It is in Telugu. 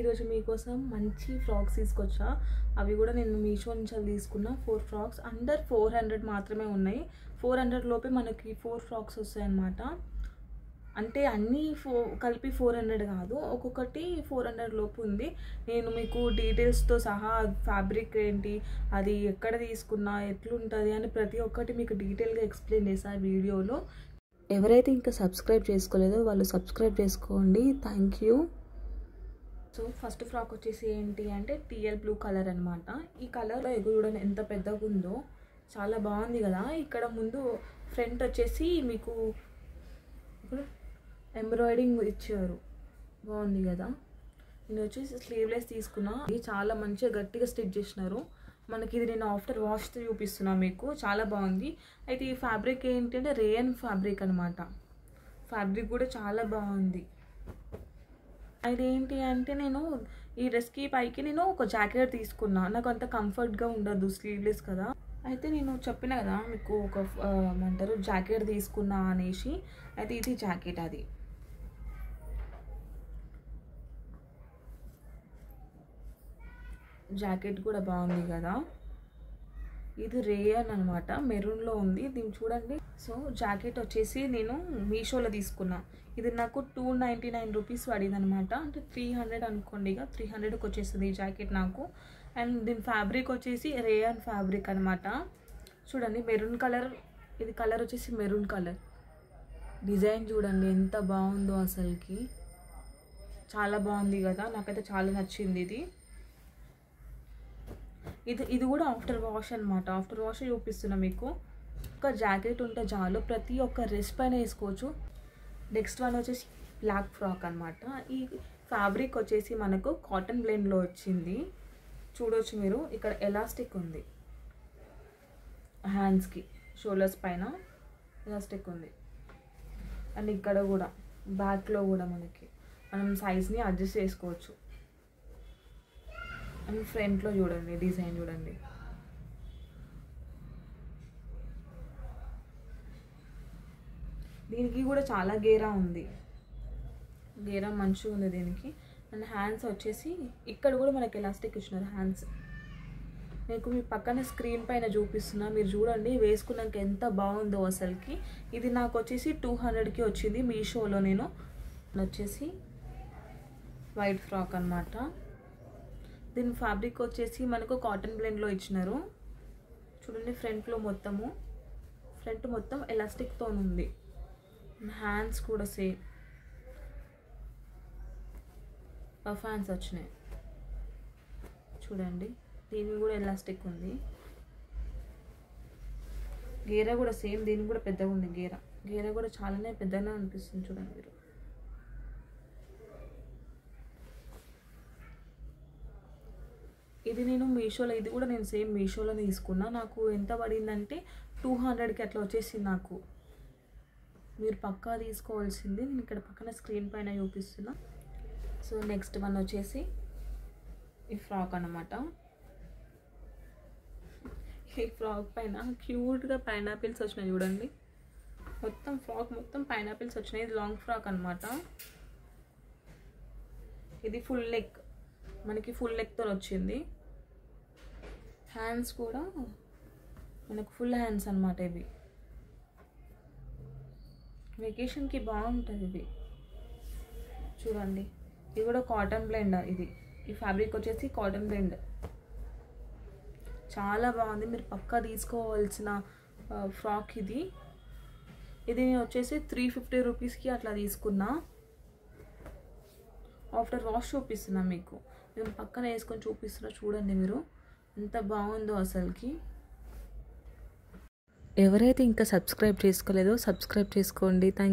ఈరోజు మీకోసం మంచి ఫ్రాక్స్ తీసుకొచ్చా. అవి కూడా నేను మీషో నుంచి తీసుకున్న 4 ఫ్రాక్స్ అండర్ 400 మాత్రమే ఉన్నాయి. 400 లోపే మనకి 4 ఫ్రాక్స్ వస్తాయి అన్నమాట. అంటే అన్నీ కలిపి 400 కాదు, ఒక్కొక్కటి 400 లోపు ఉంది. నేను మీకు డీటెయిల్స్తో సహా ఫ్యాబ్రిక్ ఏంటి, అది ఎక్కడ తీసుకున్నా, ఎట్లుంటుంది అని ప్రతి ఒక్కటి మీకు డీటెయిల్గా ఎక్స్ప్లెయిన్ చేశాను వీడియోలో. ఎవరైతే ఇంకా సబ్స్క్రైబ్ చేసుకోలేదో వాళ్ళు సబ్స్క్రైబ్ చేసుకోండి. Thank you. So first frock వచ్చేసి ఏంటి అంటే టీఎల్ బ్లూ కలర్ అనమాట. ఈ కలర్లో ఎగురు చూడండి ఎంత పెద్దగా ఉందో, చాలా బాగుంది కదా. ఇక్కడ ముందు ఫ్రంట్ వచ్చేసి మీకు ఎంబ్రాయిడింగ్ ఇచ్చారు, బాగుంది కదా. నేను వచ్చేసి స్లీవ్లెస్ తీసుకున్నా. ఇది చాలా మంచిగా గట్టిగా స్టిచ్ చేసినారు మనకి. ఇది నేను ఆఫ్టర్ వాష్ చూపిస్తున్నా మీకు, చాలా బాగుంది. అయితే ఈ ఫ్యాబ్రిక్ ఏంటంటే రేయన్ ఫ్యాబ్రిక్ అనమాట. ఫ్యాబ్రిక్ కూడా చాలా బాగుంది. అదేంటి అంటే నేను ఈ డ్రెస్కి పైకి నేను ఒక జాకెట్ తీసుకున్నా. నాకు అంత కంఫర్ట్గా ఉండదు స్లీవ్లెస్ కదా. అయితే నేను చెప్పిన కదా మీకు ఒక ఏమంటారు జాకెట్ తీసుకున్నా అనేసి. అయితే ఇది జాకెట్, అది జాకెట్ కూడా బాగుంది కదా. ఇది రేయన్ అనమాట, మెరూన్లో ఉంది. దీన్ని చూడండి. సో జాకెట్ వచ్చేసి నేను మీషోలో తీసుకున్నా. ఇది నాకు 299 రూపీస్ పడింది అనమాట. అంటే 300 అనుకోండి, ఇక 300కి వచ్చేస్తుంది ఈ జాకెట్ నాకు. అండ్ దీని ఫ్యాబ్రిక్ వచ్చేసి రేయన్ ఫ్యాబ్రిక్ అనమాట. చూడండి మెరూన్ కలర్, ఇది కలర్ వచ్చేసి మెరూన్ కలర్. డిజైన్ చూడండి ఎంత బాగుందో అసలుకి, చాలా బాగుంది కదా. నాకైతే చాలా నచ్చింది ఇది. ఇది కూడా ఆఫ్టర్ వాష్ అనమాట. ఆఫ్టర్ వాష్ చూపిస్తున్నా మీకు. ఒక జాకెట్ ఉంటే చాలు, ప్రతి ఒక్క డ్రెస్ పైన వేసుకోవచ్చు. నెక్స్ట్ వన్ వచ్చేసి బ్లాక్ ఫ్రాక్ అనమాట. ఈ ఫ్యాబ్రిక్ వచ్చేసి మనకు కాటన్ బ్లెండ్లో వచ్చింది. చూడవచ్చు మీరు, ఇక్కడ ఎలాస్టిక్ ఉంది హ్యాండ్స్కి, షోల్డర్స్ పైన ఎలాస్టిక్ ఉంది. అండ్ ఇక్కడ కూడా బ్యాక్లో కూడా మనం సైజ్ని అడ్జస్ట్ చేసుకోవచ్చు. అండ్ ఫ్రంట్లో చూడండి డిజైన్ చూడండి. దీనికి కూడా చాలా గేరా ఉంది, గేరా మంచిగా ఉంది దీనికి. అండ్ హ్యాండ్స్ వచ్చేసి ఇక్కడ కూడా మనకి ఎలాస్టిక్ ఇచ్చినారు హ్యాండ్స్. మీకు మీ పక్కన స్క్రీన్ పైన చూపిస్తున్నా, మీరు చూడండి వేసుకున్నాక ఎంత బాగుందో అసలుకి. ఇది నాకు వచ్చేసి 200కి వచ్చింది మీషోలో. నేను వచ్చేసి వైట్ ఫ్రాక్ అనమాట. దీని ఫ్యాబ్రిక్ వచ్చేసి మనకు కాటన్ బ్లెండ్లో ఇచ్చినారు. చూడండి ఫ్రంట్ మొత్తం ఎలాస్టిక్తో ఉంది. హ్యాండ్స్ కూడా సేమ్ పఫ్ హ్యాండ్స్ వచ్చినాయి చూడండి. దీనికి కూడా ఎలాస్టిక్ ఉంది. గేరా కూడా సేమ్, దీనికి కూడా పెద్దగా ఉంది గేరా కూడా చాలానే పెద్దగా అనిపిస్తుంది చూడండి మీరు. ఇది నేను మీషోలో, ఇది కూడా నేను సేమ్ మీషోలో తీసుకున్నా. నాకు ఎంత పడిందంటే 200కి అట్లా వచ్చేసింది నాకు. మీరు పక్కా తీసుకోవాల్సింది. నేను ఇక్కడ పక్కన స్క్రీన్ పైన చూపిస్తున్నా. సో నెక్స్ట్ వన్ వచ్చేసి ఈ ఫ్రాక్ అన్నమాట. ఈ ఫ్రాక్ పైన క్యూట్గా పైనాపిల్స్ వచ్చినాయి చూడండి. ఫ్రాక్ మొత్తం పైనాపిల్స్ వచ్చినాయి. ఇది లాంగ్ ఫ్రాక్ అనమాట. ఇది ఫుల్ లెగ్, మనకి ఫుల్ లెగ్తో వచ్చింది. హ్యాండ్స్ కూడా మనకు ఫుల్ హ్యాండ్స్ అనమాట. ఇవి వెకేషన్కి బాగుంటుంది ఇవి. చూడండి ఇది కూడా కాటన్ బ్లెండ్. ఈ ఫ్యాబ్రిక్ వచ్చేసి కాటన్ బ్లెండ్, చాలా బాగుంది. మీరు పక్కా తీసుకోవాల్సిన ఫ్రాక్ ఇది. నేను వచ్చేసి 350 రూపీస్కి అట్లా తీసుకున్నా. ఆఫ్టర్ వాష్ చూపిస్తున్నా మీకు, నేను పక్కన వేసుకొని చూపిస్తున్నా. చూడండి మీరు ఎంత బాగుందో అసలుకి. ఎవరైతే ఇంకా సబ్స్క్రైబ్ చేసుకోలేదో సబ్స్క్రైబ్ చేసుకోండి. Thank you.